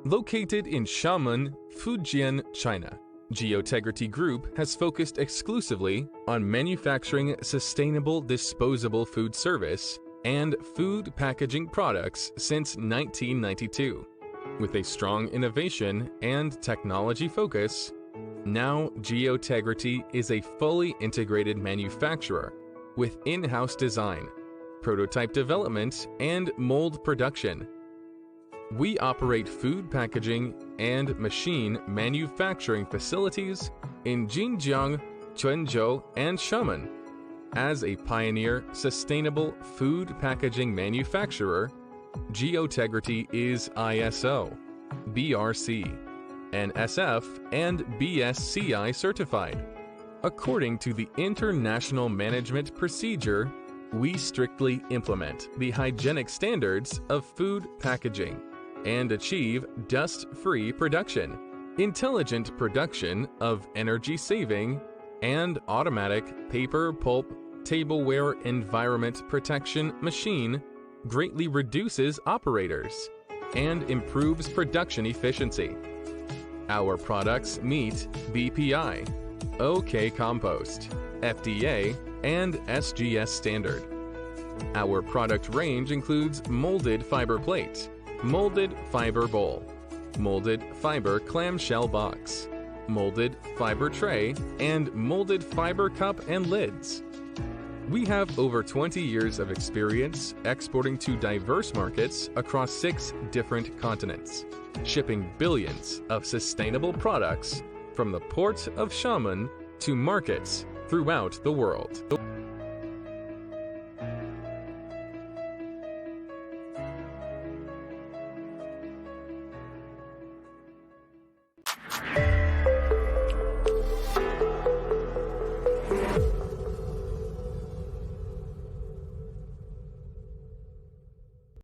Located in Xiamen, Fujian, China, GeoTegrity Group has focused exclusively on manufacturing sustainable disposable food service and food packaging products since 1992. With a strong innovation and technology focus, now GeoTegrity is a fully integrated manufacturer with in-house design, prototype development, and mold production. We operate food packaging and machine manufacturing facilities in Jinjiang, Quanzhou, and Xiamen. As a pioneer sustainable food packaging manufacturer, GeoTegrity is ISO, BRC, NSF, and BSCI certified. According to the International Management Procedure, we strictly implement the hygienic standards of food packaging and achieve dust-free production, intelligent production of energy-saving, and automatic paper pulp tableware environment protection machine greatly reduces operators and improves production efficiency. Our products meet BPI, OK Compost, FDA and SGS standard. Our product range includes molded fiber plate, molded fiber bowl, molded fiber clamshell box, molded fiber tray, and molded fiber cup and lids. We have over 20 years of experience exporting to diverse markets across 6 different continents, shipping billions of sustainable products from the Port of Xiamen to markets throughout the world.